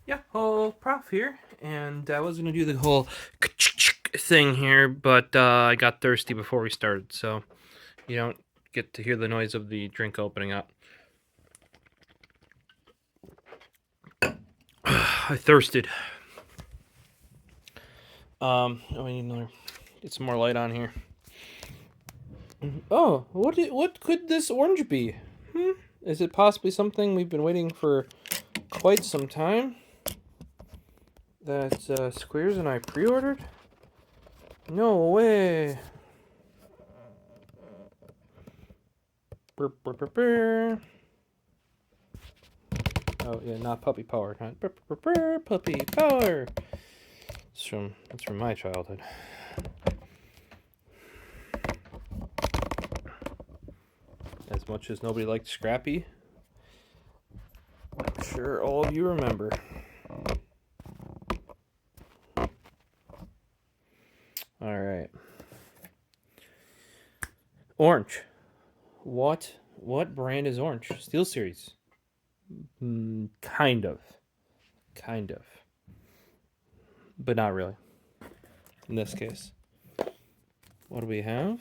Yeah, whole prof here, and I was gonna do the whole thing here, but I got thirsty before we started, so you don't get to hear the noise of the drink opening up. I thirsted. Oh, I need another. Get some more light on here. Oh, what could this orange be? Is it possibly something we've been waiting for quite some time? That Squares and I pre-ordered? No way. Burr, burr, burr, burr. Oh yeah, not puppy power, not burr, burr, burr, puppy power. That's from my childhood. As much as nobody liked Scrappy, I'm sure all of you remember. All right. Orange. What brand is orange? Steel Series. Kind of. But not really. In this case. What do we have?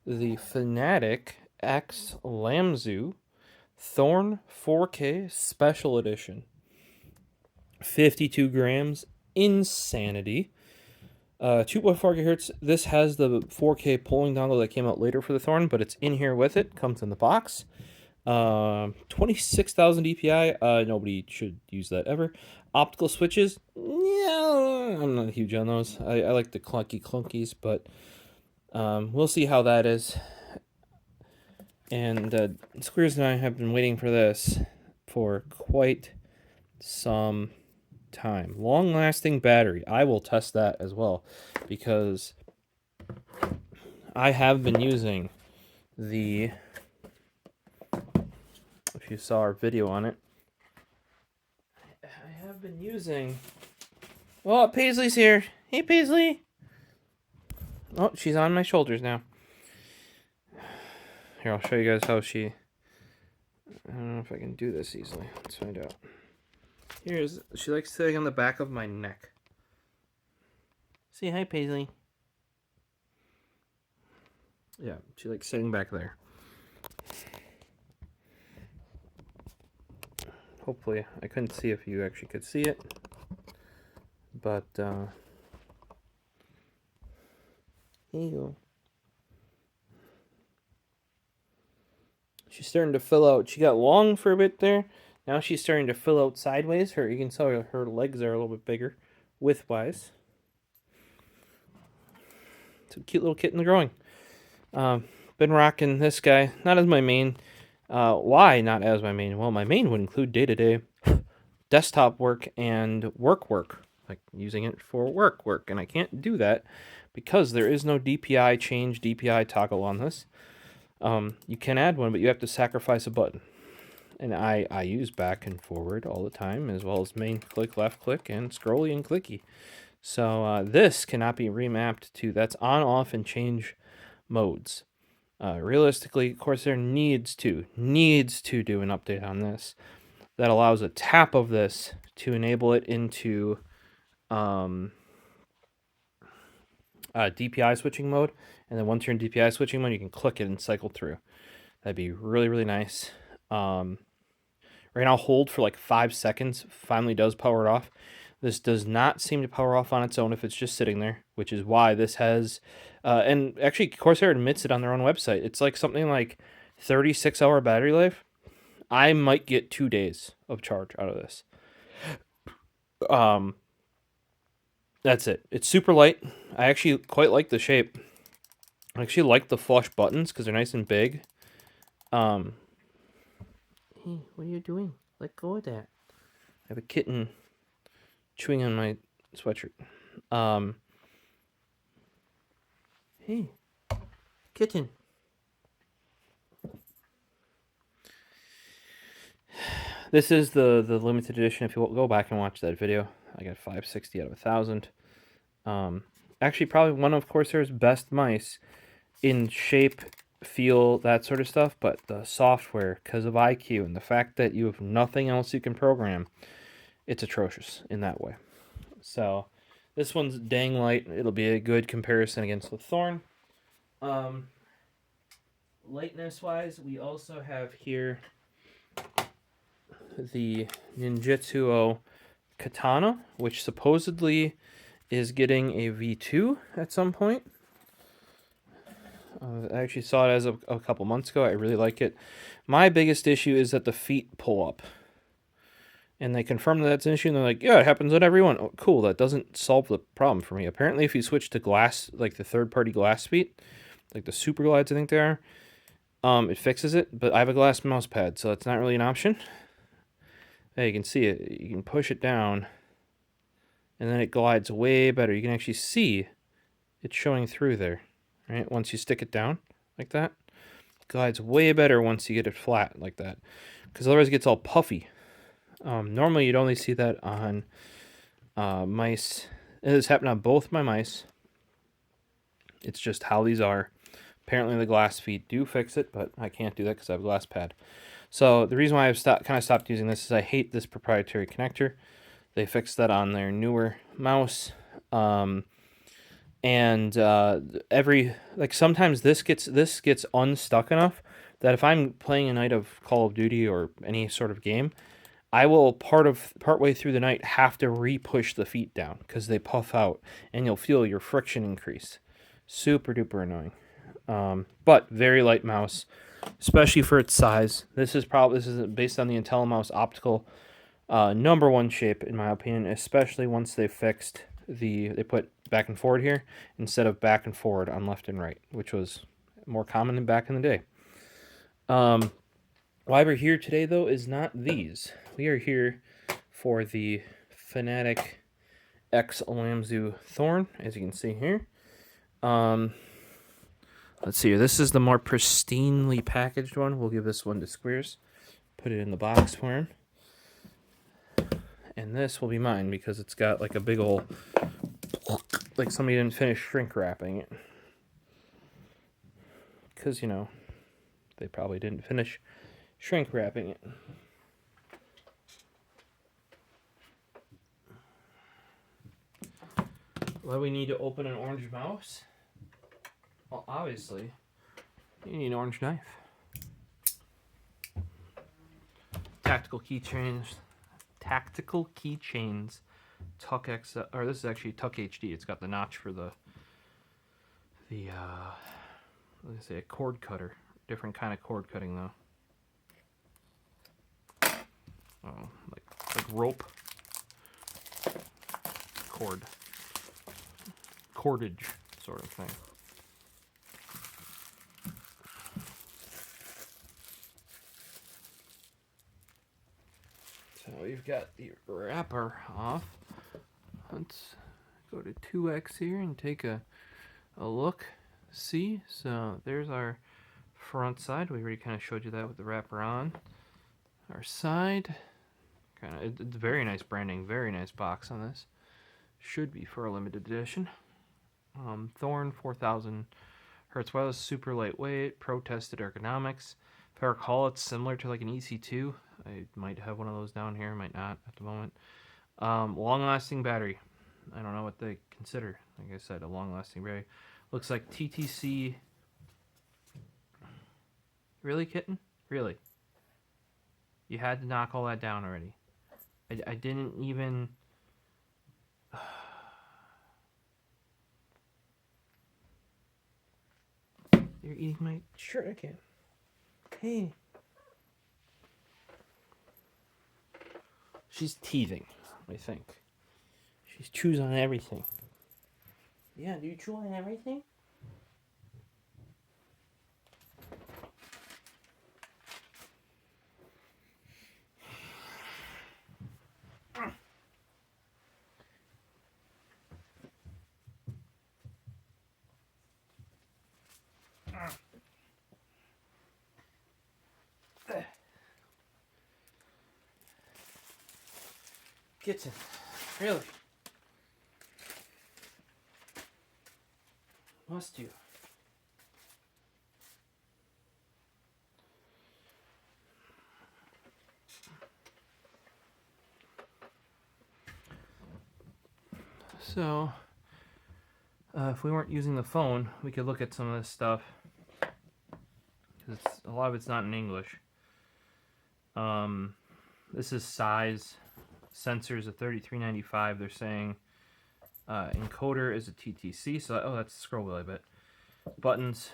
The Fnatic X Lamzu Thorn 4K Special Edition. 52 grams. Insanity. 2.4 gigahertz. This has the 4K polling dongle that came out later for the Thorn, but it's in here with it. Comes in the box. 26,000 DPI. Nobody should use that ever. Optical switches. Yeah, I'm not huge on those. I like the clunkies, but we'll see how that is. And Squares and I have been waiting for this for quite some time. Long-lasting battery. I will test that as well because I have been using the, if you saw our video on it, I have been using, oh, Paisley's here. Hey, Paisley. Oh, she's on my shoulders now. Here, I'll show you guys how she, I don't know if I can do this easily. Let's find out. She likes sitting on the back of my neck. Say hi, Paisley. Yeah, she likes sitting back there. Hopefully, I couldn't see if you actually could see it. But, here you go. She's starting to fill out. She got long for a bit there. Now she's starting to fill out sideways. You can tell her legs are a little bit bigger, width-wise. It's a cute little kitten growing. Been rocking this guy, not as my main. Why not as my main? Well, my main would include day-to-day desktop work and work, like using it for work, and I can't do that because there is no DPI change, DPI toggle on this. You can add one, but you have to sacrifice a button. And I use back and forward all the time, as well as main click, left click, and scrolly and clicky. So this cannot be remapped to, that's on, off, and change modes. Realistically, Corsair needs to do an update on this that allows a tap of this to enable it into DPI switching mode. And then once you're in DPI switching mode, you can click it and cycle through. That'd be really, really nice. Right now, hold for like 5 seconds. Finally does power it off. This does not seem to power off on its own if it's just sitting there, which is why this has, and actually Corsair admits it on their own website. It's like something like 36-hour battery life. I might get 2 days of charge out of this. That's it. It's super light. I actually quite like the shape. I actually like the flush buttons because they're nice and big. Hey, what are you doing? Let go of that. I have a kitten chewing on my sweatshirt. Hey, kitten. This is the limited edition. If you go back and watch that video, I got 560 out of 1,000. Actually, probably one of Corsair's best mice in shape, feel, that sort of stuff, but the software, because of IQ and the fact that you have nothing else you can program, it's atrocious in that way. So this one's dang light. It'll be a good comparison against the Thorn. Lightness wise, we also have here the Ninjutsu Katana, which supposedly is getting a V2 at some point. I actually saw it as a couple months ago. I really like it. My biggest issue is that the feet pull up. And they confirm that that's an issue, and they're like, yeah, it happens on everyone. Oh, cool, that doesn't solve the problem for me. Apparently, if you switch to glass, like the third-party glass feet, like the Super Glides, I think they are, it fixes it. But I have a glass mouse pad, so it's not really an option. Hey, you can see it. You can push it down, and then it glides way better. You can actually see it showing through there, right? Once you stick it down like that, it glides way better once you get it flat like that, because otherwise it gets all puffy. Normally you'd only see that on mice. This happened on both my mice. It's just how these are. Apparently the glass feet do fix it, but I can't do that because I have a glass pad. So the reason why I've kind of stopped using this is I hate this proprietary connector. They fixed that on their newer mouse. Sometimes this gets unstuck enough that if I'm playing a night of Call of Duty or any sort of game, I will partway through the night have to re-push the feet down because they puff out, and you'll feel your friction increase. Super duper annoying. But very light mouse, especially for its size. This is based on the IntelliMouse optical #1 shape in my opinion, especially once they fixed they put back and forward here instead of back and forward on left and right, which was more common than back in the day. Why we're here today, though, is not these. We are here for the Fnatic X Lamzu Thorn, as you can see here. Let's see here. This is the more pristinely packaged one. We'll give this one to Squares. Put it in the box for him. And this will be mine because it's got like a big old... like somebody didn't finish shrink wrapping it. Because, you know, they probably didn't finish shrink wrapping it. Why we need to open an orange mouse? Well, obviously, you need an orange knife. Tactical keychains. Tuck X, or this is actually Tuck HD. It's got the notch for the let's say a cord cutter. Different kind of cord cutting though. Oh, like rope cordage sort of thing. So we've got the wrapper off. Let's go to 2x here and take a look. See, so there's our front side. We already kind of showed you that with the wrapper on. Our side, it's very nice branding, very nice box on this. Should be for a limited edition. Thorn 4000 Hertz wireless, super lightweight, pro-tested ergonomics. If I recall, it's similar to like an EC2. I might have one of those down here, might not at the moment. Long-lasting battery. I don't know what they consider. Like I said, a long-lasting battery. Looks like TTC. Really, kitten? Really? You had to knock all that down already. I didn't even... You're eating my shirt again. Hey. She's teething, I think. She chews on everything. Yeah, do you chew on everything? Kitten, really? Must you? So, if we weren't using the phone, we could look at some of this stuff. Because a lot of it's not in English. This is size. Sensors of 3395. They're saying encoder is a TTC. So, oh, that's the scroll wheel, I bet. Buttons.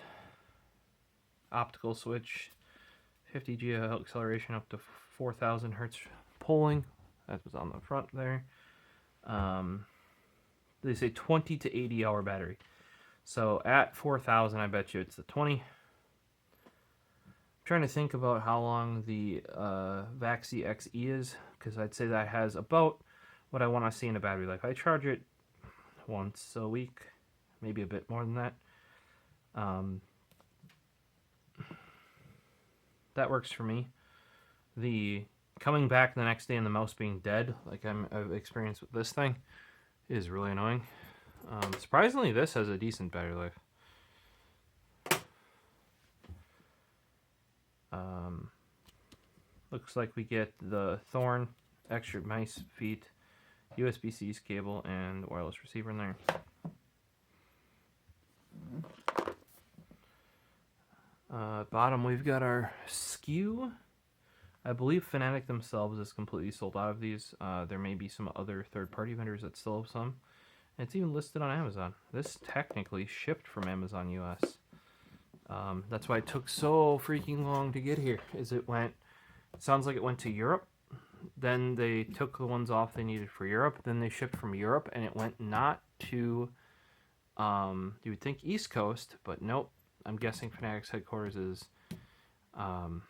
Optical switch. 50 G acceleration up to 4,000 hertz polling. That was on the front there. They say 20 to 80 hour battery. So at 4,000, I bet you it's the 20. I'm trying to think about how long the Vaxi XE is, because I'd say that has about what I want to see in a battery life. I charge it once a week, maybe a bit more than that. That works for me. The coming back the next day and the mouse being dead, like I've experienced with this thing, is really annoying. Surprisingly, this has a decent battery life. Looks like we get the Thorn, extra mice feet, USB-C cable, and wireless receiver in there. Bottom, we've got our SKU. I believe Fnatic themselves is completely sold out of these. There may be some other third-party vendors that still have some. And it's even listed on Amazon. This technically shipped from Amazon US. That's why it took so freaking long to get here. It sounds like it went to Europe. Then they took the ones off they needed for Europe. Then they shipped from Europe, and it went not to, you would think East Coast, but nope. I'm guessing Fnatic's headquarters is on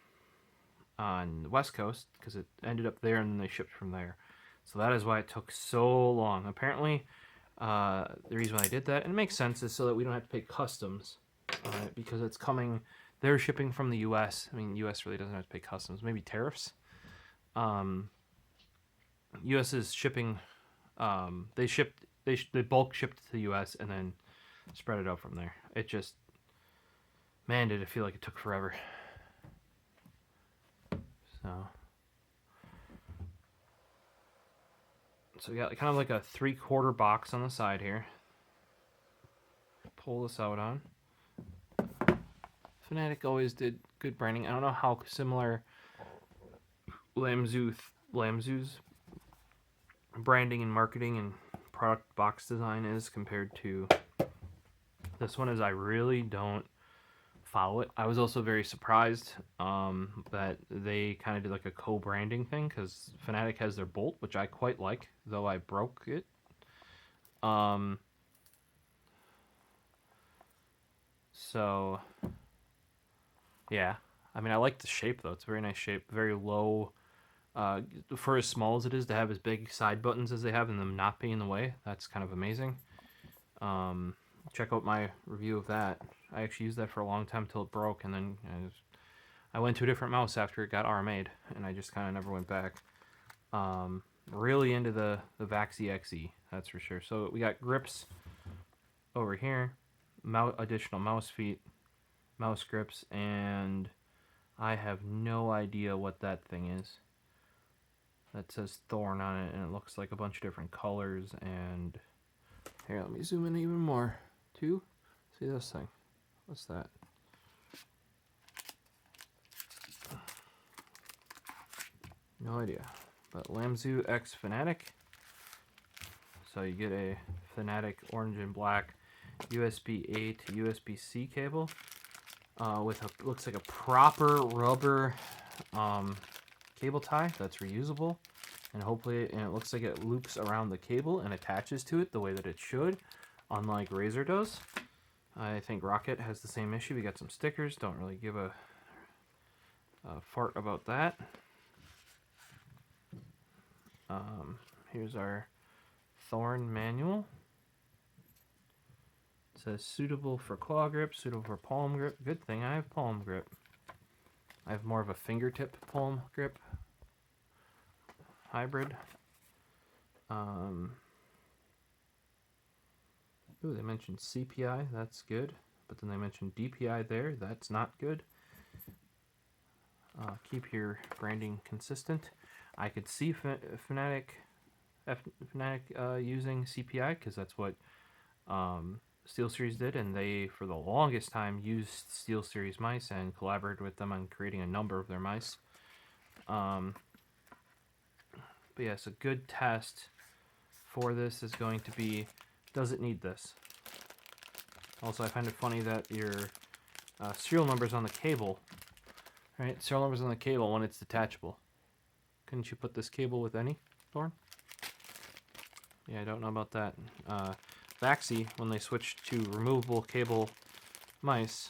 the West Coast, because it ended up there and then they shipped from there. So that is why it took so long. Apparently, the reason why I did that, and it makes sense, is so that we don't have to pay customs on it, because it's coming, they're shipping from the US. I mean, US really doesn't have to pay customs, maybe tariffs. US is shipping, they bulk shipped to the US and then spread it out from there. It just, man, did it feel like it took forever. So we got kind of like a 3/4 box on the side here. Pull this out on. Fnatic always did good branding. I don't know how similar Lamzu's branding and marketing and product box design is compared to this one, as I really don't follow it. I was also very surprised that they kind of did like a co-branding thing, because Fnatic has their Bolt, which I quite like, though I broke it. So yeah, I mean, I like the shape though. It's a very nice shape, very low. For as small as it is, to have as big side buttons as they have and them not be in the way, that's kind of amazing. Check out my review of that. I actually used that for a long time till it broke, and then I went to a different mouse after it got RMA'd, and I just kind of never went back. Really into the Vaxi XE, that's for sure. So we got grips over here, additional mouse feet, mouse grips, and I have no idea what that thing is. That says Thorn on it, and it looks like a bunch of different colors. And here, let me zoom in even more. See this thing? What's that? No idea. But Lamzu X Fnatic. So you get a Fnatic orange and black USB-A to USB-C cable with a, looks like a proper rubber cable tie that's reusable, and hopefully, and it looks like it loops around the cable and attaches to it the way that it should, unlike Razer does. I think Roccat has the same issue. We got some stickers. Don't really give a fart about that. Here's our Thorn manual. It says suitable for claw grip, suitable for palm grip. Good thing I have palm grip. I have more of a fingertip palm grip hybrid. Ooh, they mentioned CPI, that's good. But then they mentioned DPI there, that's not good. Keep your branding consistent. I could see Fnatic Fnatic using CPI, because that's what SteelSeries did, and they, for the longest time, used SteelSeries mice and collaborated with them on creating a number of their mice. But yes, a good test for this is going to be, does it need this? Also, I find it funny that your serial number's on the cable, right? Serial number's on the cable when it's detachable. Couldn't you put this cable with any, Thorn? Yeah, I don't know about that. Vaxi, when they switched to removable cable mice,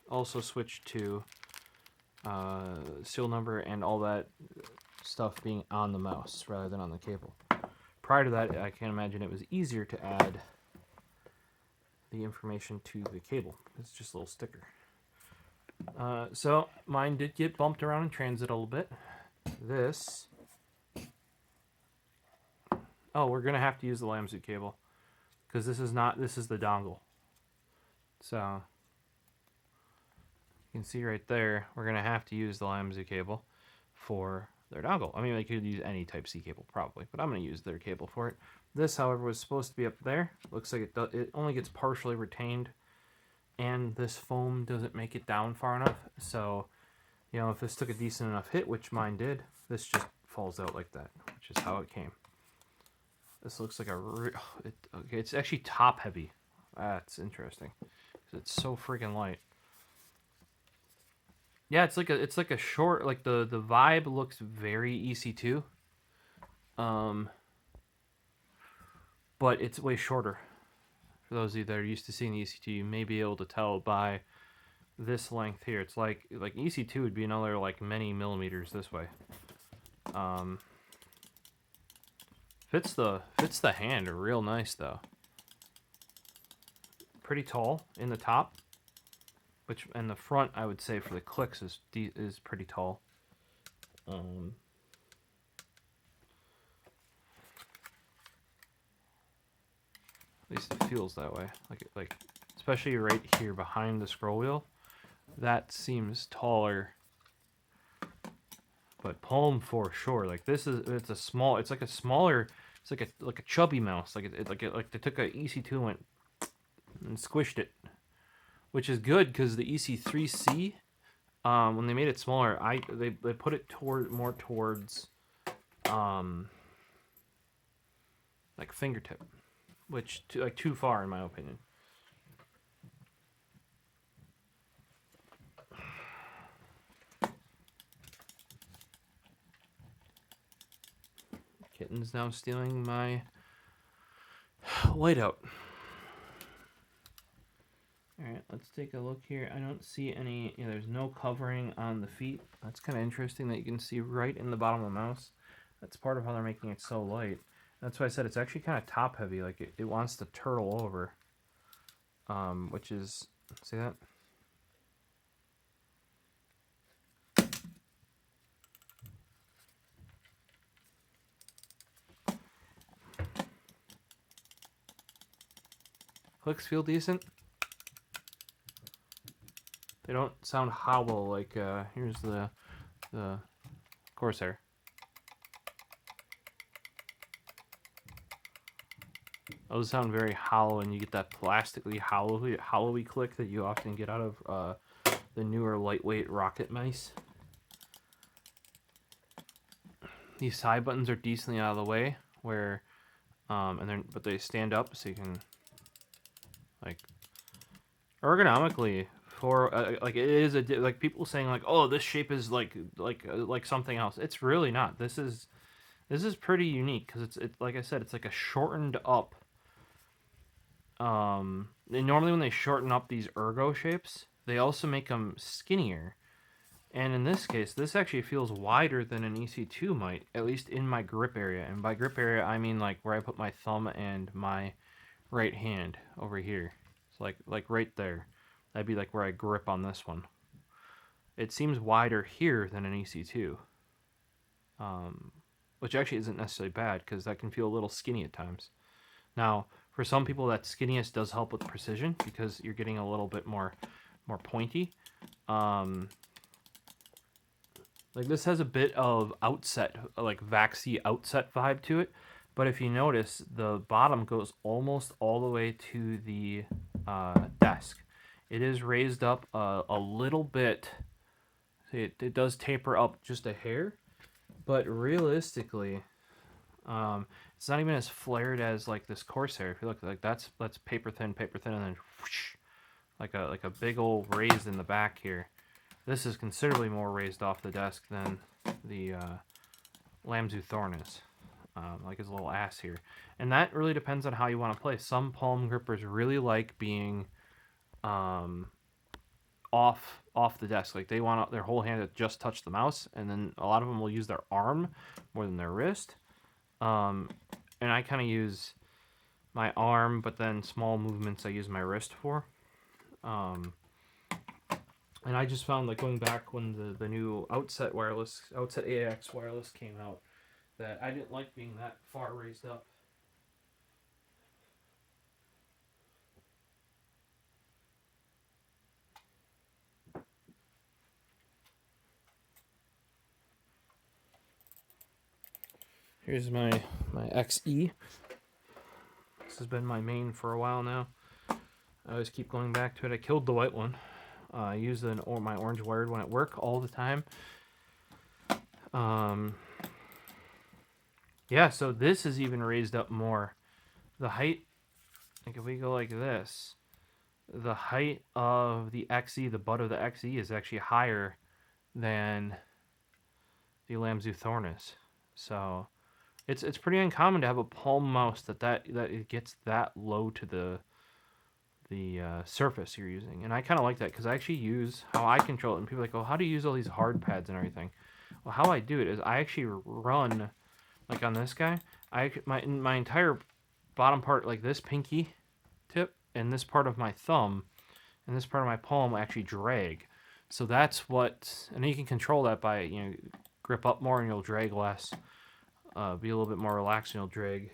also switched to serial number and all that stuff being on the mouse rather than on the cable. Prior to that, I can't imagine it was easier to add the information to the cable. It's just a little sticker. So mine did get bumped around in transit a little bit. This... Oh, we're going to have to use the Lamzu cable, because this is the dongle. So you can see right there, we're going to have to use the Lamzu cable for their dongle. I mean, they could use any Type-C cable probably, but I'm going to use their cable for it. This, however, was supposed to be up there. Looks like it only gets partially retained, and this foam doesn't make it down far enough. So, you know, if this took a decent enough hit, which mine did, this just falls out like that, which is how it came. This looks like okay, it's actually top heavy. That's interesting, because it's so freaking light. Yeah, it's like a short, like the vibe looks very EC2. But it's way shorter. For those of you that are used to seeing the EC2, you may be able to tell by this length here. It's like EC2 would be another like many millimeters this way. Fits the hand real nice though. Pretty tall in the top, and the front I would say for the clicks is pretty tall. At least it feels that way. Like especially right here behind the scroll wheel, that seems taller. But palm for sure. Like this is, it's like a smaller. It's like a chubby mouse. Like they took a EC2 and went and squished it, which is good because the EC3C, when they made it smaller, they put it more towards like fingertip, which too far in my opinion. Kitten's now stealing my whiteout. Alright, let's take a look here. I don't see any, there's no covering on the feet. That's kind of interesting that you can see right in the bottom of the mouse. That's part of how they're making it so light. That's why I said it's actually kind of top heavy, like it wants to turtle over. Which is, see that? Clicks feel decent. They don't sound hollow like, here's the Corsair. Those sound very hollow, and you get that plastically hollowy click that you often get out of the newer lightweight Roccat mice. These side buttons are decently out of the way, where, but they stand up so you can, like, ergonomically for like it is like people saying like, oh, this shape is like something else. It's really not. This is pretty unique because it's like I said, it's like a shortened up. Normally when they shorten up these ergo shapes, they also make them skinnier. And in this case, this actually feels wider than an EC2 might, at least in my grip area. And by grip area, I mean like where I put my thumb and my right hand over here. So like right there. That'd be like where I grip on this one. It seems wider here than an EC2. Which actually isn't necessarily bad, because that can feel a little skinny at times. Now, for some people, that skinniness does help with precision, because you're getting a little bit more pointy. Like this has a bit of outset, like Vaxi outset vibe to it, But if you notice, the bottom goes almost all the way to the desk. It is raised up a little bit. It does taper up just a hair, but realistically, it's not even as flared as like this Corsair. If you look, like that's paper thin, and then whoosh, like a big old raised in the back here. This is considerably more raised off the desk than the Lamzu Thorn is. Like his little ass here. And that really depends on how you want to play. Some palm grippers really like being off the desk. Like they want their whole hand to just touch the mouse, and then a lot of them will use their arm more than their wrist. And I kind of use my arm, but then small movements I use my wrist for. And I just found, like, going back when the new Outset AX wireless came out, that I didn't like being that far raised up. Here's my XE. This has been my main for a while now. I always keep going back to it. I killed the white one. I use my orange wired one at work all the time. Yeah, so this is even raised up more. The height, like if we go like this, the height of the XE, the butt of the XE, is actually higher than the Lamzu Thorn is. So it's pretty uncommon to have a palm mouse that it gets that low to the surface you're using. And I kind of like that because I actually use how I control it. And people are like, oh, how do you use all these hard pads and everything? Well, how I do it is I actually run, like on this guy, my entire bottom part, like this pinky tip and this part of my thumb and this part of my palm actually drag. So that's what, and you can control that by, grip up more and you'll drag less. Be a little bit more relaxed and you'll drag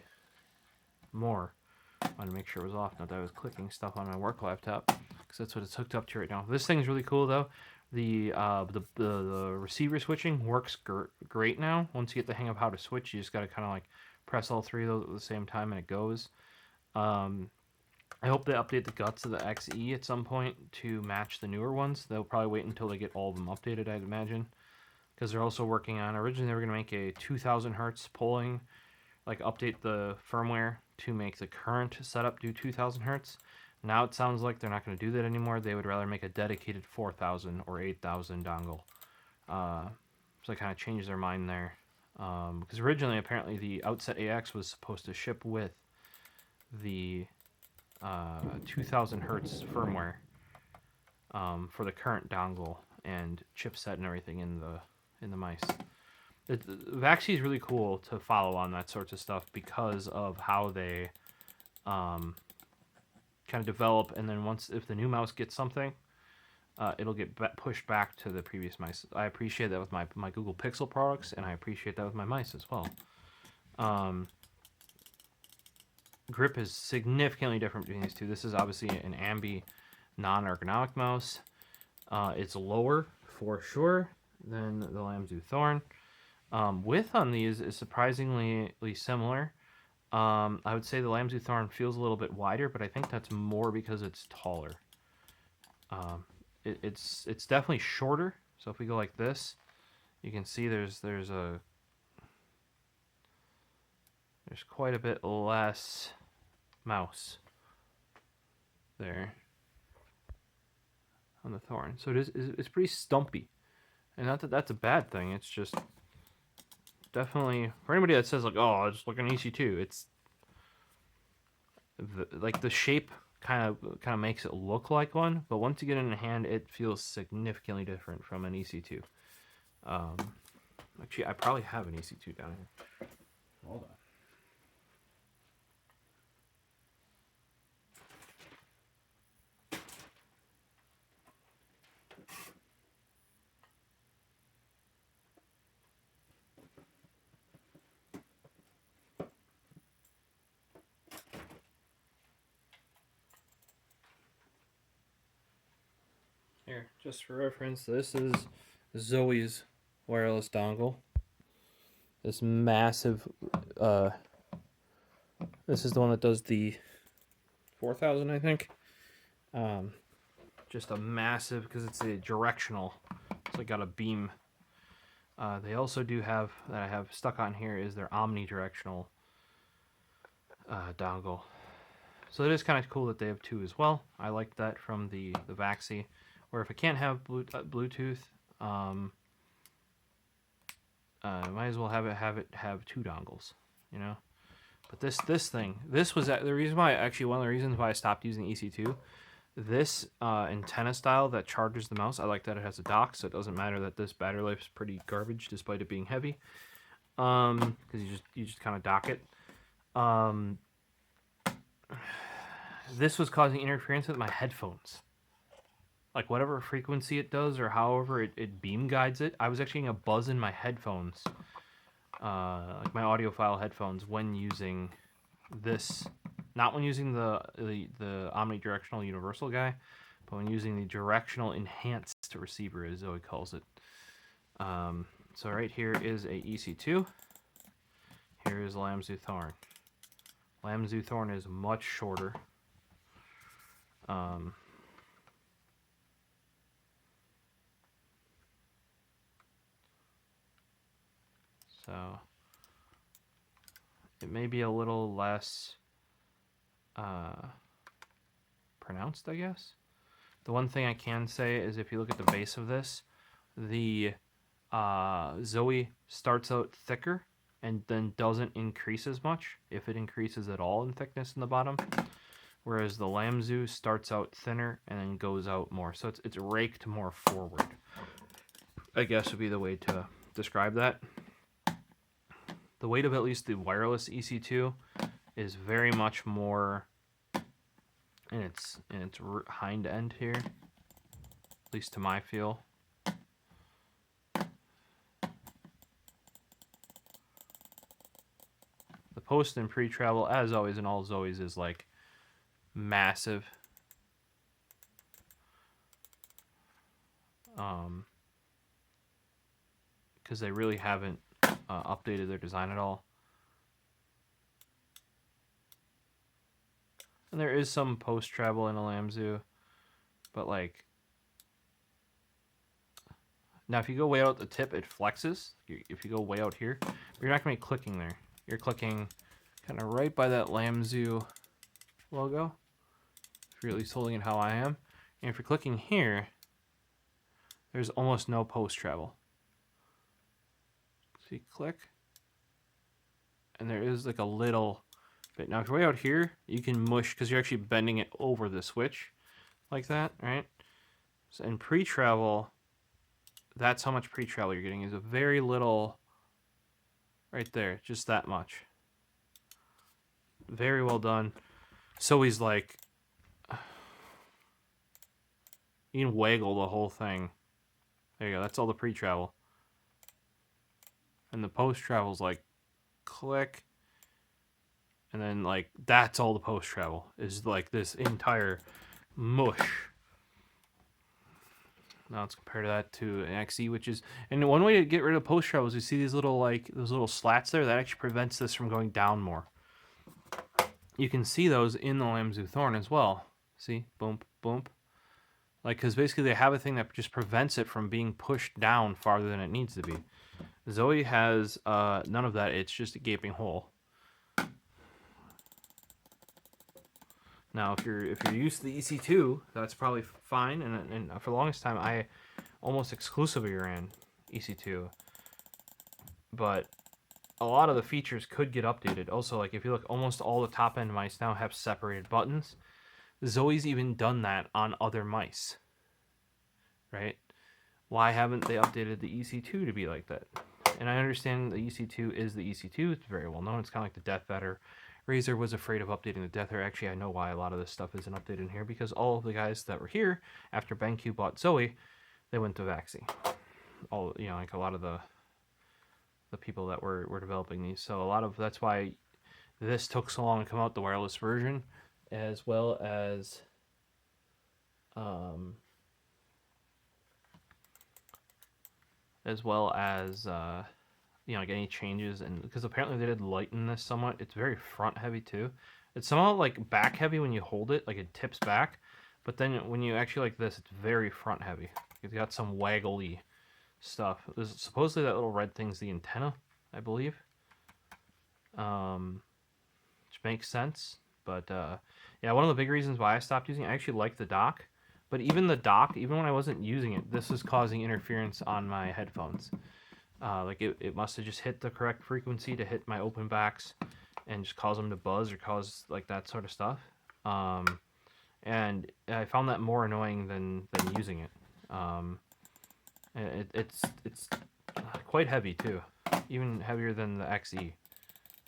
more. I want to make sure it was off, not that I was clicking stuff on my work laptop, because that's what it's hooked up to right now. This thing's really cool though. The receiver switching works great now. Once you get the hang of how to switch, you just got to kind of like press all three of those at the same time and it goes. I hope they update the guts of the XE at some point to match the newer ones. They'll probably wait until they get all of them updated, I'd imagine, because they're also working on, originally they were going to make a 2000 hertz polling, like update the firmware to make the current setup do 2000 hertz. Now it sounds like they're not going to do that anymore. They would rather make a dedicated 4000 or 8000 dongle. So they kind of changed their mind there. Because originally, apparently, the Outset AX was supposed to ship with the 2000 hertz firmware for the current dongle and chipset and everything in the mice. Vaxi is really cool to follow on that sorts of stuff because of how they kind of develop, and then if the new mouse gets something, it'll get pushed back to the previous mice. I appreciate that with my Google Pixel products, and I appreciate that with my mice as well. Grip is significantly different between these two. This is obviously an ambi non-ergonomic mouse. It's lower for sure than the Lamzu Thorn. Width on these is surprisingly similar. I would say the Lamzu Thorn feels a little bit wider, but I think that's more because it's taller. It's definitely shorter. So if we go like this, you can see there's quite a bit less mouse there on the Thorn. So it's pretty stumpy, and not that that's a bad thing. It's just definitely, for anybody that says like, oh, I just look an EC2, it's like the shape kind of makes it look like one, but once you get it in the hand, it feels significantly different from an EC2. Actually, I probably have an EC2 down here. Hold on. Here, just for reference, this is Zoe's wireless dongle. This massive This is the one that does the 4000, I think. Just a massive, because it's a directional. So I got a beam. They also do have, that I have stuck on here, is their omnidirectional dongle. So it is kind of cool that they have two as well. I like that from the Vaxi. Or if I can't have Bluetooth, might as well have two dongles, you know. But this thing, this was the reason why. Actually, one of the reasons why I stopped using EC2. This antenna style that charges the mouse, I like that it has a dock, so it doesn't matter that this battery life is pretty garbage despite it being heavy. Because you just kind of dock it. This was causing interference with my headphones. Like whatever frequency it does or however it beam guides it, I was actually getting a buzz in my headphones, like my audiophile headphones, when using this. Not when using the omnidirectional universal guy, but when using the directional enhanced receiver, as Zoe calls it. So right here is a EC2. Here is Lamzu Thorn. Lamzu Thorn is much shorter. So it may be a little less pronounced, I guess. The one thing I can say is if you look at the base of this, the Zoe starts out thicker and then doesn't increase as much, if it increases at all in thickness in the bottom. Whereas the Lamzu starts out thinner and then goes out more. So it's raked more forward, I guess would be the way to describe that. The weight of at least the wireless EC2 is very much more in its hind end here, at least to my feel. The post and pre-travel, as always in all Zoes, is like massive. Because they really haven't updated their design at all. And there is some post-travel in a Lamzu, but like, now if you go way out the tip, it flexes. If you go way out here, but you're not going to be clicking there. You're clicking kind of right by that Lamzu logo, if you're at least holding it how I am. And if you're clicking here, there's almost no post-travel. See, click. And there is like a little bit. Now, if you're way out here, you can mush, because you're actually bending it over the switch like that, right? So in pre-travel, that's how much pre-travel you're getting, is a very little right there, just that much. Very well done. So he's like, you can waggle the whole thing. There you go, that's all the pre-travel. And the post-travel's like, click. And then like, that's all the post-travel, is like this entire mush. Now let's compare that to an XE, which is, and one way to get rid of post travel is you see these little, like, those little slats there, that actually prevents this from going down more. You can see those in the Lamzu Thorn as well. See, boom, boom. Like, because basically they have a thing that just prevents it from being pushed down farther than it needs to be. Zoe has none of that. It's just a gaping hole. Now, if you're used to the EC2, that's probably fine. And for the longest time, I almost exclusively ran EC2. But a lot of the features could get updated. Also, like if you look, almost all the top end mice now have separated buttons. Zoe's even done that on other mice, right? Why haven't they updated the EC2 to be like that? And I understand the EC2 is the EC2. It's very well known. It's kind of like the Death Adder. Razer was afraid of updating the Death Adder. Actually, I know why a lot of this stuff isn't updated in here, because all of the guys that were here after BenQ bought Zoe, they went to Vaxi. All, you know, like a lot of the people that were developing these. So a lot of, that's why this took so long to come out, the wireless version, as well as like any changes, and because apparently they did lighten this somewhat. It's very front heavy too. It's somehow like back heavy when you hold it, like it tips back, but then when you actually like this, it's very front heavy. It's got some waggly stuff. There's supposedly that little red thing's the antenna, I believe, which makes sense. But yeah, one of the big reasons why I stopped using it, I actually like the dock, but even the dock, even when I wasn't using it, this was causing interference on my headphones. Like it must have just hit the correct frequency to hit my open backs and just cause them to buzz or cause like that sort of stuff. And I found that more annoying than using it. It's quite heavy too, even heavier than the XE.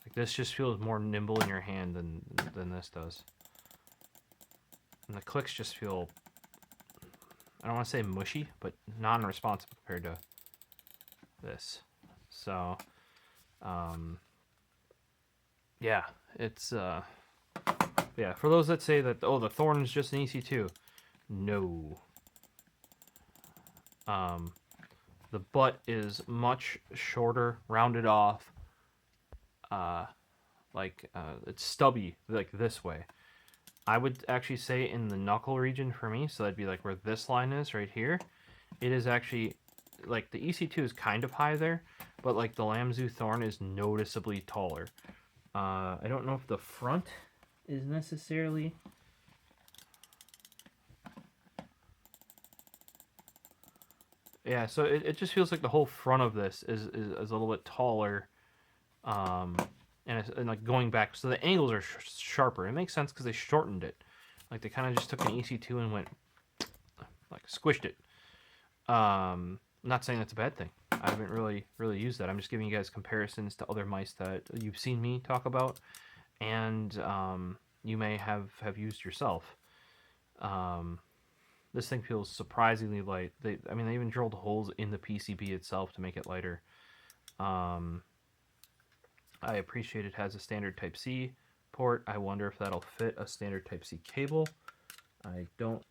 Like this just feels more nimble in your hand than this does. And the clicks just feel, I don't want to say mushy, but non-responsive compared to this. So yeah, it's yeah, for those that say that, oh, the Thorn is just an EC2, no. The butt is much shorter, rounded off, it's stubby, like this way. I would actually say in the knuckle region for me, so that'd be like where this line is right here, it is actually, like the EC2 is kind of high there, but like the Lamzu Thorn is noticeably taller. I don't know if the front is necessarily... Yeah, so it just feels like the whole front of this is a little bit taller, and like going back, so the angles are sharper. It makes sense because they shortened it. Like they kind of just took an EC2 and went, like squished it. I'm not saying that's a bad thing. I haven't really used that. I'm just giving you guys comparisons to other mice that you've seen me talk about, and you may have used yourself. This thing feels surprisingly light. I mean, they even drilled holes in the PCB itself to make it lighter. I appreciate it has a standard Type-C port. I wonder if that'll fit a standard Type-C cable. I don't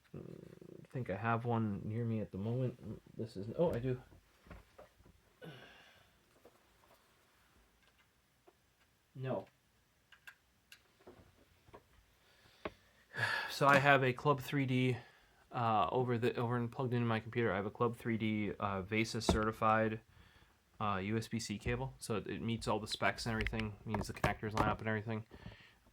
think I have one near me at the moment. This is... Oh, I do. No. So I have a Club 3D over and plugged into my computer. I have a Club 3D VESA certified USB-C cable, so it meets all the specs and everything. Means the connectors line up and everything.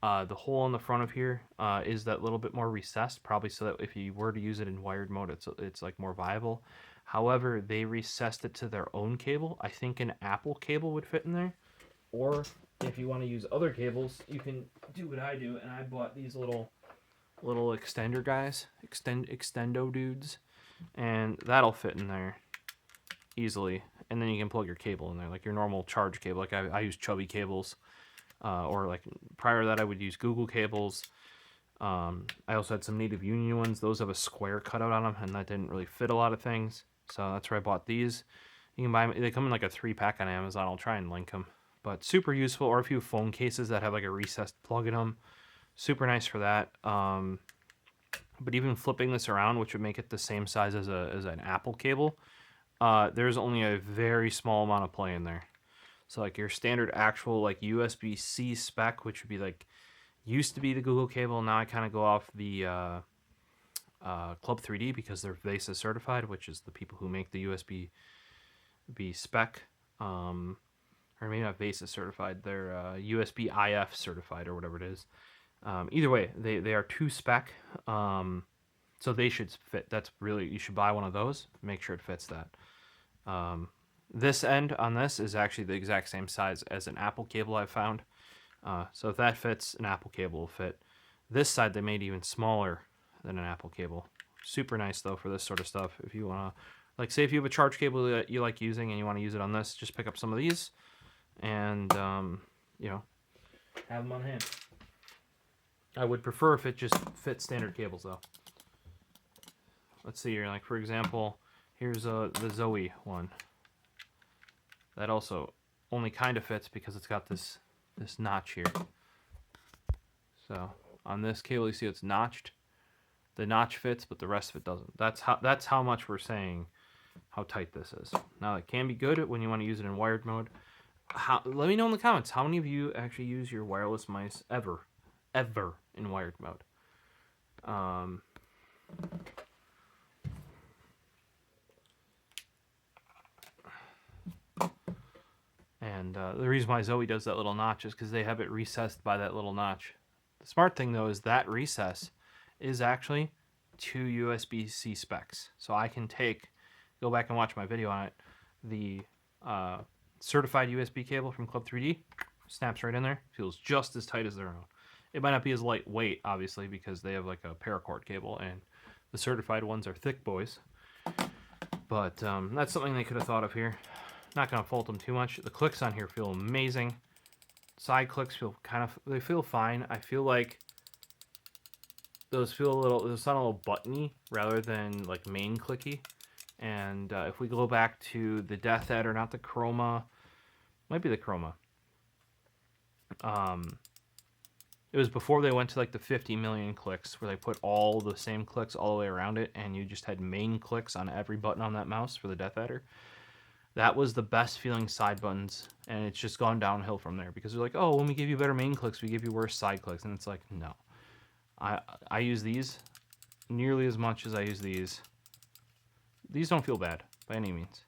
The hole in the front of here is that little bit more recessed, probably so that if you were to use it in wired mode, it's like more viable. However, they recessed it to their own cable. I think an Apple cable would fit in there, or if you want to use other cables, you can do what I do, and I bought these little extender guys, extendo dudes, and that'll fit in there easily. And then you can plug your cable in there, like your normal charge cable. Like I use Chubby cables, or like prior to that I would use Google cables. I also had some Native Union ones. Those have a square cutout on them, and that didn't really fit a lot of things. So that's where I bought these. You can buy them. They come in like a 3-pack on Amazon. I'll try and link them. But super useful. Or a few phone cases that have like a recessed plug in them. Super nice for that. But even flipping this around, which would make it the same size as an Apple cable, there's only a very small amount of play in there. So like your standard actual like USB-C spec, which would be like, used to be the Google cable. Now I kind of go off the Club 3D because they're VESA certified, which is the people who make the USB-B spec. Or maybe not VESA certified, they're USB IF certified or whatever it is. Either way, they are 2 spec, so they should fit. That's really, you should buy one of those, make sure it fits that. This end on this is actually the exact same size as an Apple cable I've found. So if that fits, an Apple cable will fit. This side they made even smaller than an Apple cable. Super nice though for this sort of stuff. If you want to, like say if you have a charge cable that you like using and you want to use it on this, just pick up some of these and, you know, have them on hand. I would prefer if it just fits standard cables though. Let's see here, like for example, here's the Zoe one. That also only kind of fits because it's got this notch here. So on this cable you see it's notched. The notch fits, but the rest of it doesn't. That's how much we're saying how tight this is. Now it can be good when you want to use it in wired mode. Let me know in the comments, how many of you actually use your wireless mice ever in wired mode? And the reason why Zoe does that little notch is because they have it recessed by that little notch. The smart thing, though, is that recess is actually 2 USB-C specs. So I can go back and watch my video on it, the certified USB cable from Club 3D, snaps right in there, feels just as tight as their own. It might not be as lightweight, obviously, because they have like a paracord cable, and the certified ones are thick boys. But that's something they could have thought of here. Not going to fault them too much. The clicks on here feel amazing. Side clicks they feel fine. I feel like those sound a little buttony rather than like main clicky. And if we go back to the Death Adder, not the Chroma, might be the Chroma. It was before they went to like the 50 million clicks, where they put all the same clicks all the way around it, and you just had main clicks on every button on that mouse for the Death Adder. That was the best feeling side buttons, and it's just gone downhill from there, because they're like, oh, when we give you better main clicks, we give you worse side clicks, and it's like, no. I use these nearly as much as I use these. These don't feel bad by any means.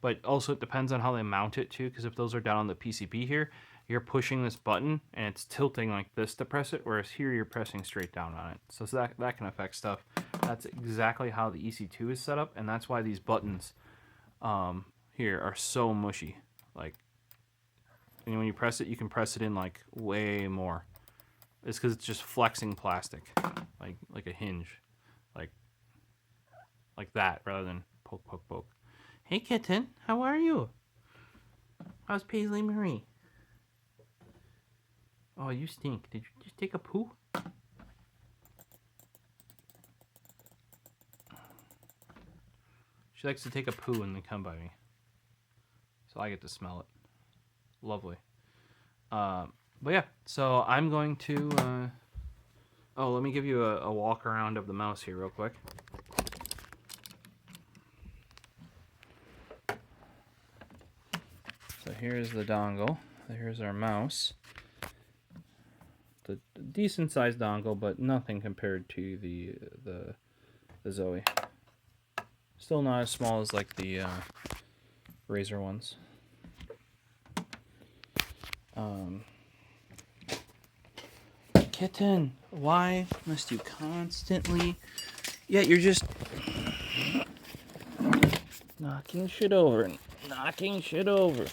But also it depends on how they mount it too, because if those are down on the PCB here, you're pushing this button and it's tilting like this to press it, whereas here you're pressing straight down on it. So that can affect stuff. That's exactly how the EC2 is set up, and that's why these buttons here are so mushy. Like, and when you press it, you can press it in like way more. It's because it's just flexing plastic, like a hinge, like that, rather than poke, poke, poke. Hey kitten, how are you? How's Paisley Marie? Oh, you stink. Did you just take a poo? She likes to take a poo and then come by me, so I get to smell it. Lovely. But yeah, so I'm going to... oh, let me give you a walk around of the mouse here real quick. So here's the dongle. Here's our mouse. The decent sized dongle, but nothing compared to the Zoe. Still not as small as like the Razer ones. Kitten, why must you constantly... Yeah, you're just knocking shit over and knocking shit over.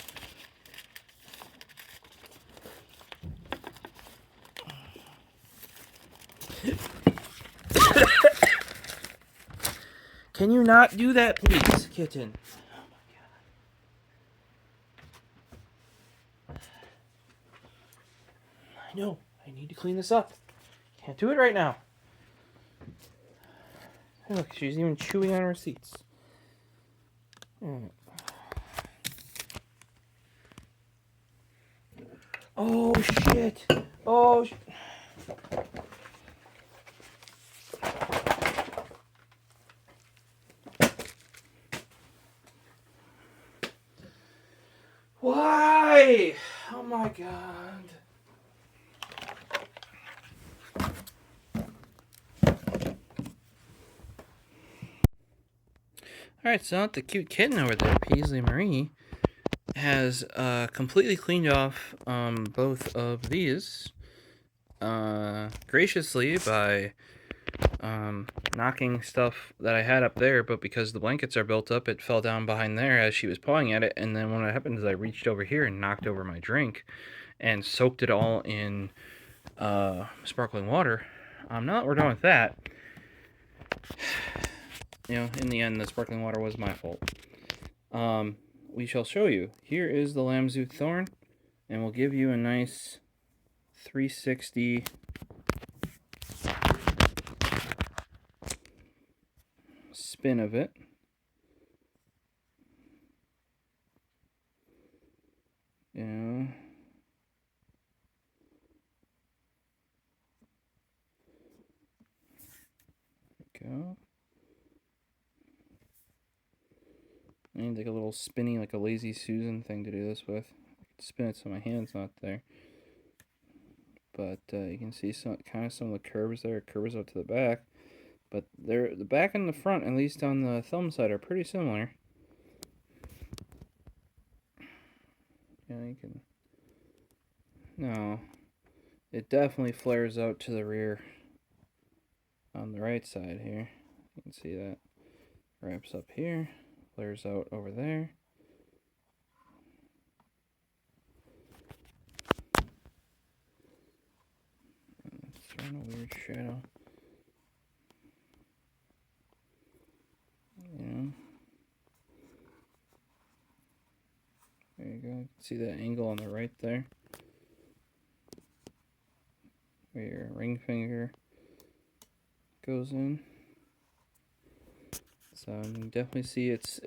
Can you not do that, please, kitten? Oh my god. I know. I need to clean this up. Can't do it right now. Hey, look, she's even chewing on receipts. Oh, shit. Oh, why? Oh my god. Alright, so the cute kitten over there, Paisley Marie, has completely cleaned off both of these graciously by knocking stuff that I had up there, but because the blankets are built up, it fell down behind there as she was pawing at it, and then when it happened is I reached over here and knocked over my drink and soaked it all in sparkling water. Now that we're done with that, you know, in the end, the sparkling water was my fault. We shall show you. Here is the Lamzu Thorn, and we'll give you a nice 360 spin of it. Yeah. There we go. need like a little spinny, like a Lazy Susan thing to do this with. I can spin it so my hand's not there. But you can see some of the curves there. It curves out to the back. But the back and the front, at least on the thumb side, are pretty similar. Yeah, you can... No. It definitely flares out to the rear on the right side here. You can see that. Wraps up here. Flares out over there. It's throwing a weird shadow. Yeah. There you go. See that angle on the right there? Where your ring finger goes in. So you can definitely see it's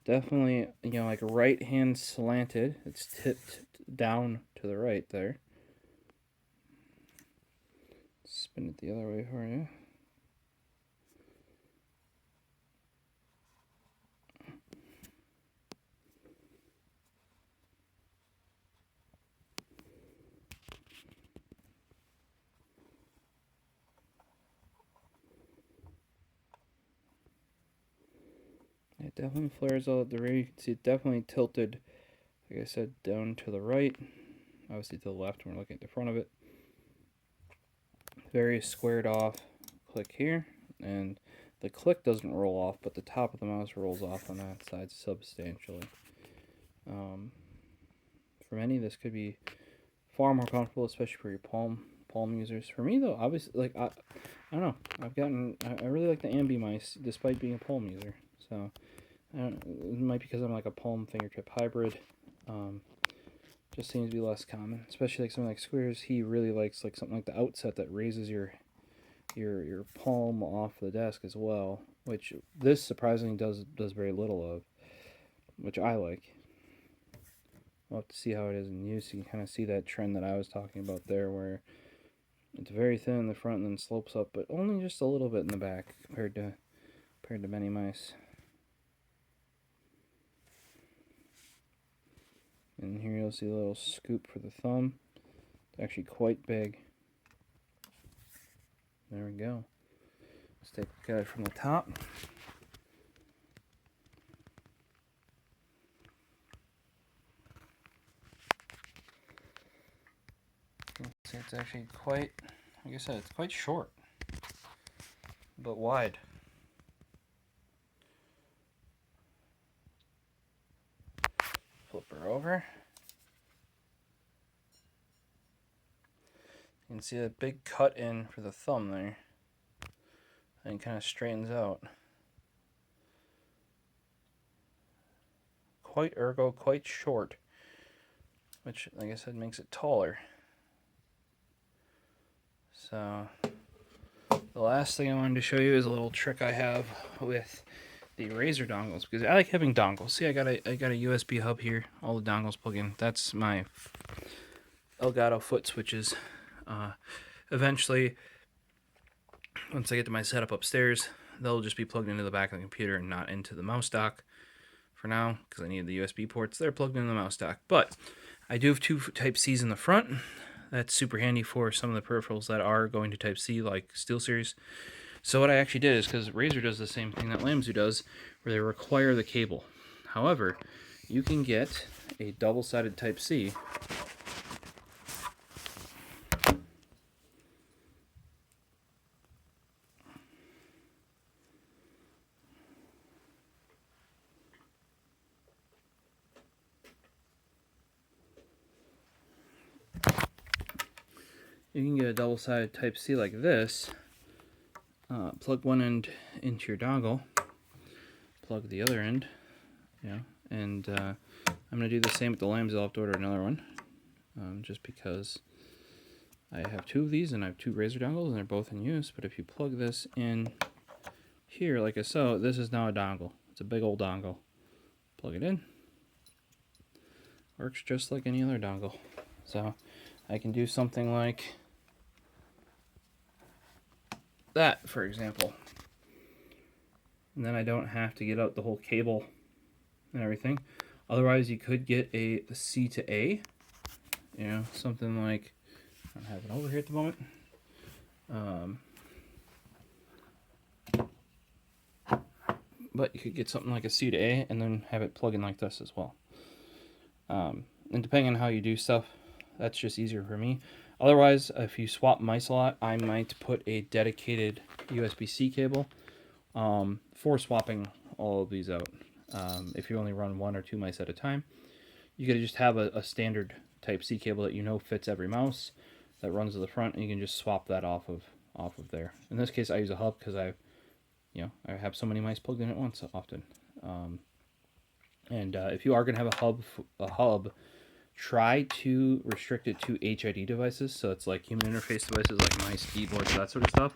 definitely, you know, like right hand slanted. It's tipped down to the right there. Spin it the other way for you. It definitely flares out at the rear. You can see it definitely tilted, like I said, down to the right. Obviously to the left when we're looking at the front of it. Very squared off click here. And the click doesn't roll off, but the top of the mouse rolls off on that side substantially. For many, this could be far more comfortable, especially for your palm users. For me, though, obviously, like I don't know. I really like the Ambi mice, despite being a palm user. So it might be because I'm like a palm fingertip hybrid. Just seems to be less common, especially like something like Squares. He really likes like something like the Outset that raises your palm off the desk as well, which this surprisingly does very little of, which I like. We'll have to see how it is in use. You can kind of see that trend that I was talking about there, where it's very thin in the front and then slopes up, but only just a little bit in the back compared to many mice. And here you'll see a little scoop for the thumb. It's actually quite big. There we go. Let's take a look at it from the top. See, it's actually quite, like I said, it's quite short, but wide. Flip her over. You can see that big cut in for the thumb there. And it kind of straightens out. Quite ergo, quite short, which, like I said, makes it taller. So the last thing I wanted to show you is a little trick I have with the Razer dongles, because I like having dongles. See, I got a USB hub here. All the dongles plug in. That's my Elgato foot switches. Eventually, once I get to my setup upstairs, they'll just be plugged into the back of the computer and not into the mouse dock. For now, because I need the USB ports, they're plugged into the mouse dock. But I do have two Type-Cs in the front. That's super handy for some of the peripherals that are going to Type-C, like SteelSeries. So what I actually did is, because Razer does the same thing that Lamzu does, where they require the cable. However, you can get a double-sided Type-C. You can get a double-sided Type-C like this. Plug one end into your dongle. Plug the other end. Yeah, and I'm going to do the same with the Lamzu. I'll have to order another one. Just because I have two of these and I have two Razer dongles and they're both in use. But if you plug this in here like so, this is now a dongle. It's a big old dongle. Plug it in. Works just like any other dongle. So I can do something like that, for example. And then I don't have to get out the whole cable and everything. Otherwise, you could get a C to A, something like, I don't have it over here at the moment. But you could get something like a C to A and then have it plug in like this as well. And depending on how you do stuff, that's just easier for me. Otherwise, if you swap mice a lot, I might put a dedicated USB-C cable for swapping all of these out. If you only run 1 or 2 mice at a time, you could just have a standard Type-C cable that fits every mouse that runs to the front, and you can just swap that off of there. In this case, I use a hub because I have so many mice plugged in at once often. And if you are going to have a hub, try to restrict it to HID devices. So it's like human interface devices like mice, keyboards, that sort of stuff.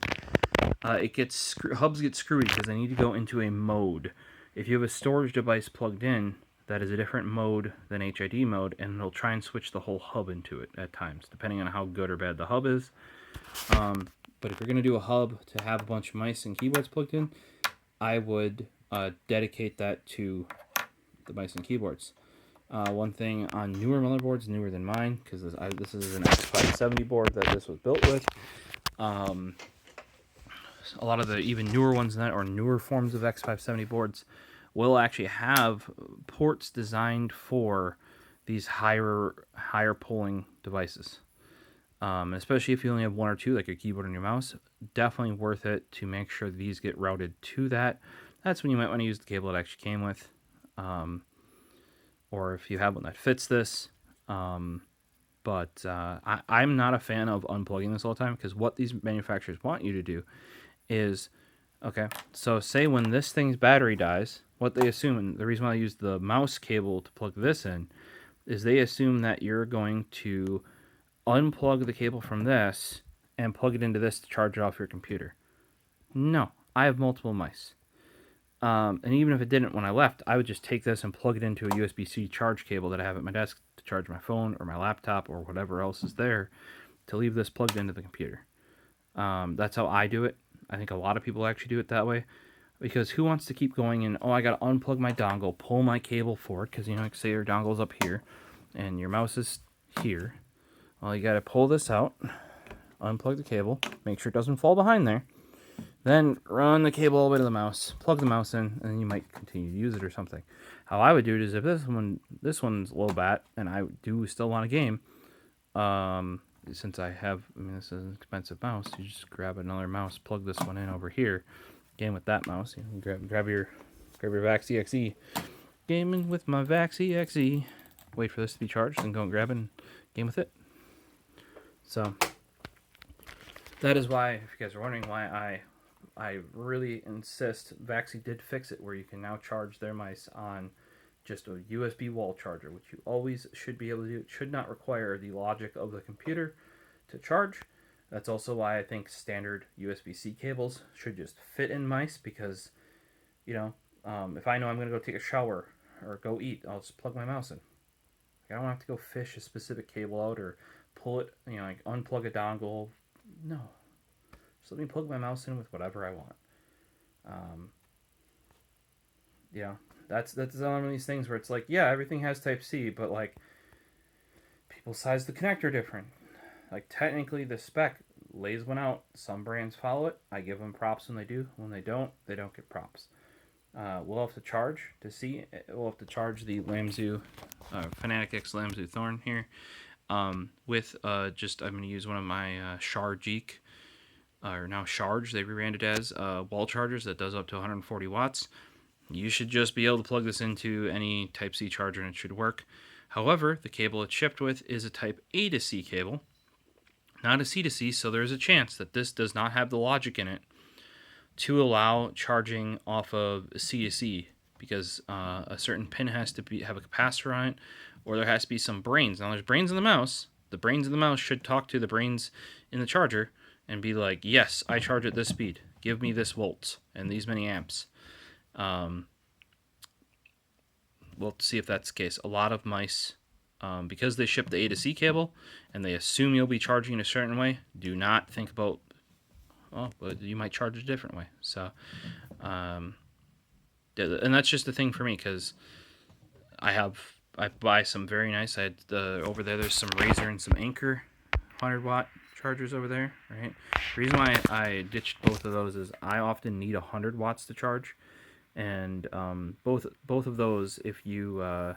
Hubs get screwy because they need to go into a mode. If you have a storage device plugged in, that is a different mode than HID mode, and it'll try and switch the whole hub into it at times, depending on how good or bad the hub is. But if you're going to do a hub to have a bunch of mice and keyboards plugged in, I would dedicate that to the mice and keyboards. One thing on newer motherboards, newer than mine, because this is an X570 board that this was built with. A lot of the even newer ones than that, or newer forms of X570 boards, will actually have ports designed for these higher pulling devices. Especially if you only have 1 or 2, like your keyboard and your mouse, definitely worth it to make sure these get routed to that. That's when you might want to use the cable it actually came with. Or if you have one that fits this. But I'm not a fan of unplugging this all the time, because what these manufacturers want you to do is, okay, so say when this thing's battery dies, what they assume, and the reason why I use the mouse cable to plug this in, is they assume that you're going to unplug the cable from this and plug it into this to charge it off your computer. No, I have multiple mice. And even if it didn't when I left, I would just take this and plug it into a USB-C charge cable that I have at my desk to charge my phone or my laptop or whatever else is there, to leave this plugged into the computer. That's how I do it. I think a lot of people actually do it that way, because who wants to keep going and, I got to unplug my dongle, pull my cable forward, because, like, say your dongle's up here and your mouse is here. Well, you got to pull this out, unplug the cable, make sure it doesn't fall behind there, then run the cable all the way to the mouse, plug the mouse in, and then you might continue to use it or something. How I would do it is, if this one's low bat and I do still want a game, since this is an expensive mouse, you just grab another mouse, plug this one in over here, game with that mouse. You grab your Vax EXE, gaming with my Vax EXE. Wait for this to be charged, and go and grab it and game with it. So that is why, if you guys are wondering why I really insist, Vaxi did fix it where you can now charge their mice on just a USB wall charger, which you always should be able to do. It should not require the logic of the computer to charge. That's also why I think standard USB-C cables should just fit in mice, because, if I know I'm going to go take a shower or go eat, I'll just plug my mouse in. I don't have to go fish a specific cable out or pull it, like unplug a dongle. No. Just let me plug my mouse in with whatever I want. That's one of these things where it's like, yeah, everything has Type-C, but, like, people size the connector different. Like, technically, the spec lays one out. Some brands follow it. I give them props when they do. When they don't get props. We'll have to charge to see. We'll have to charge the Lamzu, Fnatic X Lamzu Thorn here, with I'm going to use one of my Char Geek, or now Charge, they rebranded as, wall chargers that does up to 140 watts. You should just be able to plug this into any Type-C charger and it should work. However, the cable it's shipped with is a Type A to C cable, not a C to C, so there's a chance that this does not have the logic in it to allow charging off of C to C, because a certain pin has to have a capacitor on it, or there has to be some brains. Now, there's brains in the mouse. The brains in the mouse should talk to the brains in the charger and be like, yes, I charge at this speed. Give me this volts and these many amps. We'll see if that's the case. A lot of mice, because they ship the A to C cable and they assume you'll be charging in a certain way, do not think about, but you might charge a different way. So, and that's just the thing for me, because I buy some very nice. I had over there. There's some Razer and some Anker 100-watt chargers over there. Right. The reason why I ditched both of those is I often need 100 watts to charge, and both of those, if you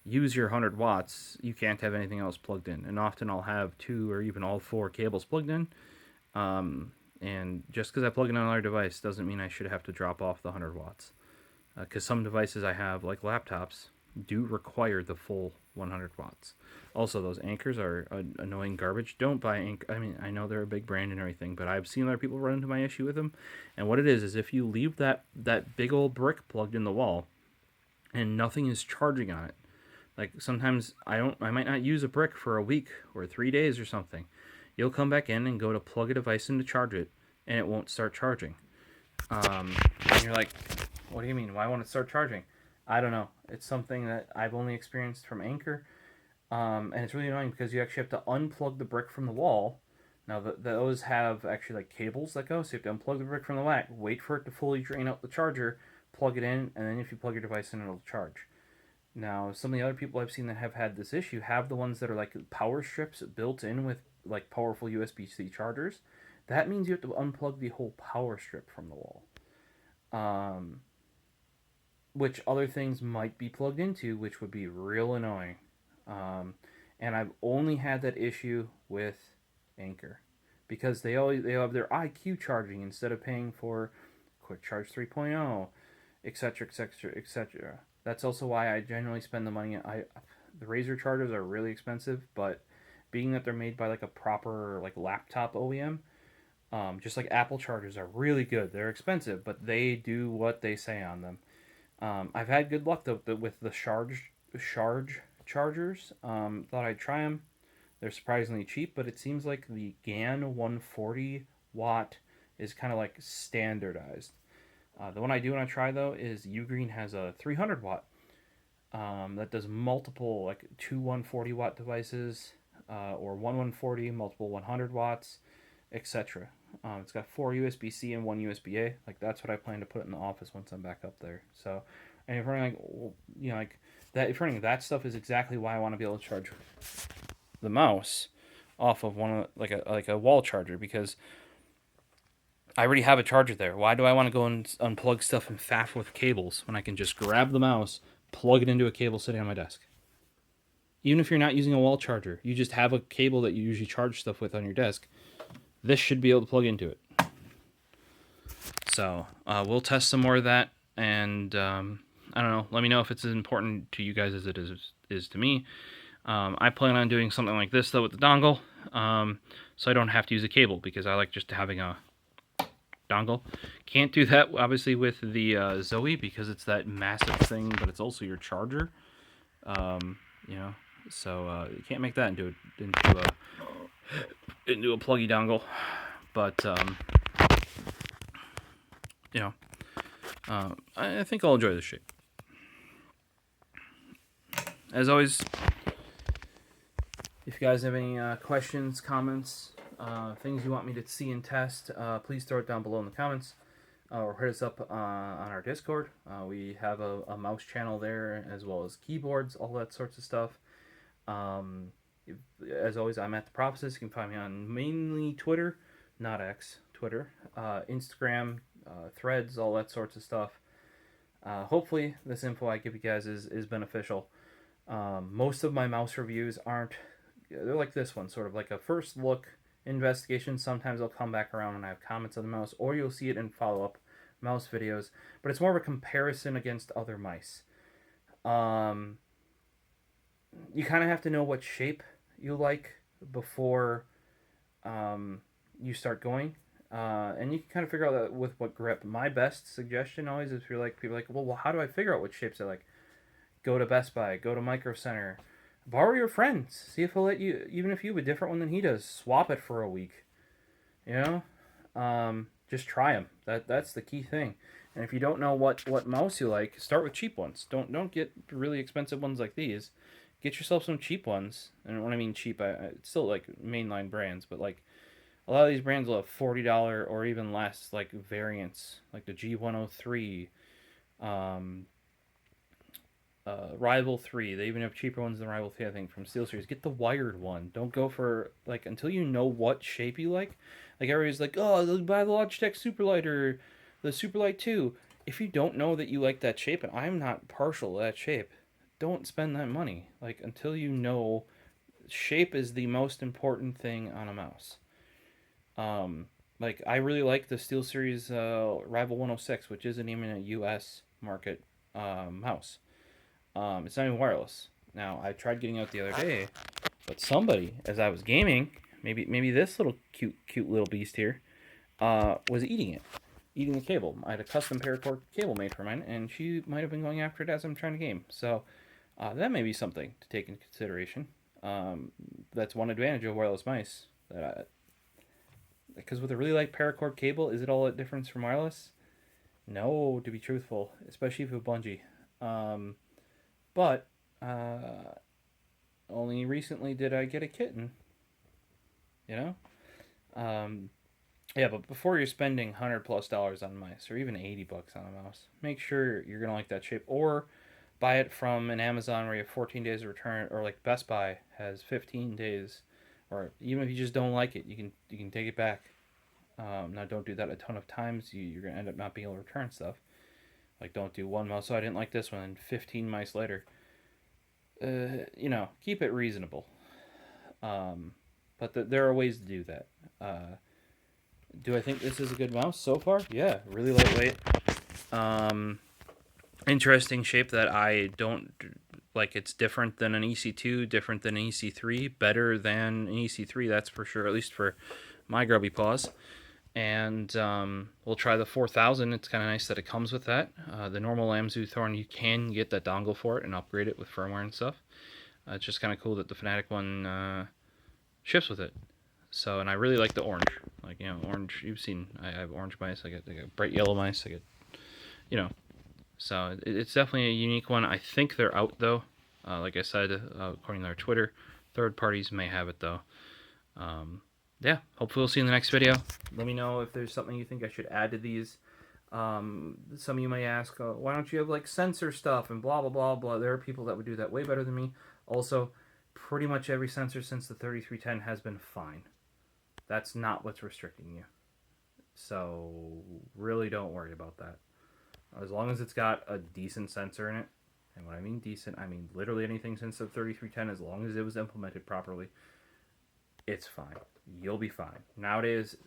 use your 100 watts, you can't have anything else plugged in. And often I'll have 2 or even all 4 cables plugged in. And just because I plug in another device doesn't mean I should have to drop off the 100 watts. Because some devices I have, like laptops, do require the full 100 watts. Also, those Ankers are annoying garbage. Don't buy Anker. I mean, I know they're a big brand and everything, but I've seen other people run into my issue with them. And what it is if you leave that big old brick plugged in the wall and nothing is charging on it, like sometimes I might not use a brick for a week or 3 days or something. You'll come back in and go to plug a device in to charge it, and it won't start charging. And you're like, what do you mean? Why won't it start charging? I don't know. It's something that I've only experienced from Anker. And it's really annoying because you actually have to unplug the brick from the wall. Now, those have actually like cables that go, so you have to unplug the brick from the wall, wait for it to fully drain out the charger, plug it in, and then if you plug your device in, it'll charge. Now, some of the other people I've seen that have had this issue have the ones that are like power strips built in with like powerful USB-C chargers. That means you have to unplug the whole power strip from the wall. Which other things might be plugged into, which would be real annoying. And I've only had that issue with Anker because they have their IQ charging instead of paying for Quick Charge 3.0, etc., etc., etc. That's also why I generally spend the money. The Razer chargers are really expensive, but being that they're made by like a proper like laptop OEM, just like Apple chargers are really good. They're expensive, but they do what they say on them. I've had good luck though with the Charge chargers. Thought I'd try them. They're surprisingly cheap, but it seems like the GAN 140 watt is kind of like standardized. The one I do want to try though is Ugreen has a 300 watt that does multiple like 140 watt devices or 140, multiple 100 watts, etc. It's got 4 USB-C and 1 USB-A. Like that's what I plan to put in the office once I'm back up there. So, and if you're like, like that, if you're running that stuff is exactly why I want to be able to charge the mouse off of one of like a wall charger because I already have a charger there. Why do I want to go and unplug stuff and faff with cables when I can just grab the mouse, plug it into a cable sitting on my desk? Even if you're not using a wall charger, you just have a cable that you usually charge stuff with on your desk. This should be able to plug into it. So we'll test some more of that, and I don't know. Let me know if it's as important to you guys as it is to me. I plan on doing something like this though with the dongle, so I don't have to use a cable because I like just having a dongle. Can't do that obviously with the Zoe because it's that massive thing, but it's also your charger. So you can't make that into a pluggy dongle. But I think I'll enjoy this shape. As always, if you guys have any questions, comments, things you want me to see and test, please throw it down below in the comments. Or hit us up on our Discord. We have a mouse channel there, as well as keyboards, all that sorts of stuff. As always, I'm at TheProfosist. You can find me on mainly Twitter, not X, Twitter, Instagram, Threads, all that sorts of stuff. Hopefully, this info I give you guys is beneficial. Most of my mouse reviews they're like this one, sort of like a first look investigation. Sometimes I'll come back around and I have comments on the mouse, or you'll see it in follow-up mouse videos, but it's more of a comparison against other mice. You kind of have to know what shape you like before you start going, and you can kind of figure out that with what grip. My best suggestion always is if you're like, people are like, well, how do I figure out what shapes I like? Go to Best Buy, go to Micro Center, borrow your friends, see if he'll let you, even if you have a different one than he does, swap it for a week. Just try them. That's the key thing. And if you don't know what mouse you like, start with cheap ones. Don't get really expensive ones like these. Get yourself some cheap ones. And when I mean cheap, it's still like mainline brands, but like a lot of these brands will have $40 or even less like variants, like the G103, Rival 3. They even have cheaper ones than Rival 3, I think, from SteelSeries. Get the wired one. Don't go for, like, until you know what shape you like. Like, everybody's like, oh, buy the Logitech Superlight or the Superlight 2. If you don't know that you like that shape, and I'm not partial to that shape, don't spend that money. Like, until you know, shape is the most important thing on a mouse. Like, I really like the SteelSeries Rival 106, which isn't even a US market mouse. It's not even wireless. Now, I tried getting out the other day, but somebody, as I was gaming, maybe this little cute little beast here, was eating the cable. I had a custom paracord cable made for mine, and she might have been going after it as I'm trying to game. So that may be something to take into consideration. That's one advantage of wireless mice. Because with a really light paracord cable, is it all that difference from wireless? No, to be truthful, especially if it's bungee. But only recently did I get a kitten. You know, yeah. But before you're spending $100+ on mice, or even $80 on a mouse, make sure you're gonna like that shape, or buy it from an Amazon where you have 14 days of return, or like Best Buy has 15 days, or even if you just don't like it, you can take it back. Now, don't do that a ton of times. You're gonna end up not being able to return stuff. Like, don't do one mouse. So I didn't like this one, and 15 mice later. Keep it reasonable. But there are ways to do that. Do I think this is a good mouse so far? Yeah, really lightweight. Interesting shape that I don't like. It's different than an EC2, different than an EC3, better than an EC3, that's for sure, at least for my grubby paws. And we'll try the 4000. It's kind of nice that it comes with that. The normal Lamzu Thorn, you can get that dongle for it and upgrade it with firmware and stuff. It's just kind of cool that the Fnatic one ships with it. So, and I really like the orange. Like, orange, you've seen, I have orange mice, I get bright yellow mice, I get, so it's definitely a unique one. I think they're out, though. Like I said, according to their Twitter, third parties may have it, though. Yeah, hopefully we'll see you in the next video. Let me know if there's something you think I should add to these. Some of you may ask, why don't you have, like, sensor stuff and blah, blah, blah, blah. There are people that would do that way better than me. Also, pretty much every sensor since the 3310 has been fine. That's not what's restricting you. So, really don't worry about that. As long as it's got a decent sensor in it, and when I mean decent, I mean literally anything since the 3310, as long as it was implemented properly, it's fine. You'll be fine. Nowadays,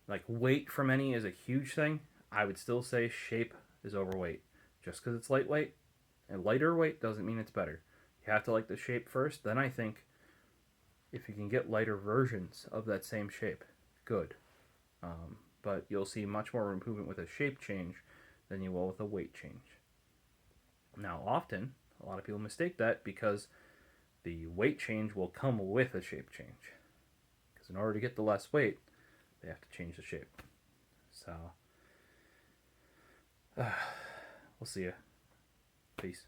like, weight for many is a huge thing. I would still say shape is overweight. Just because it's lightweight and lighter weight doesn't mean it's better. You have to like the shape first. Then I think if you can get lighter versions of that same shape, good. But you'll see much more improvement with a shape change than you will with a weight change. Now, often, a lot of people mistake that because the weight change will come with a shape change. Because in order to get the less weight, they have to change the shape. So, we'll see you. Peace.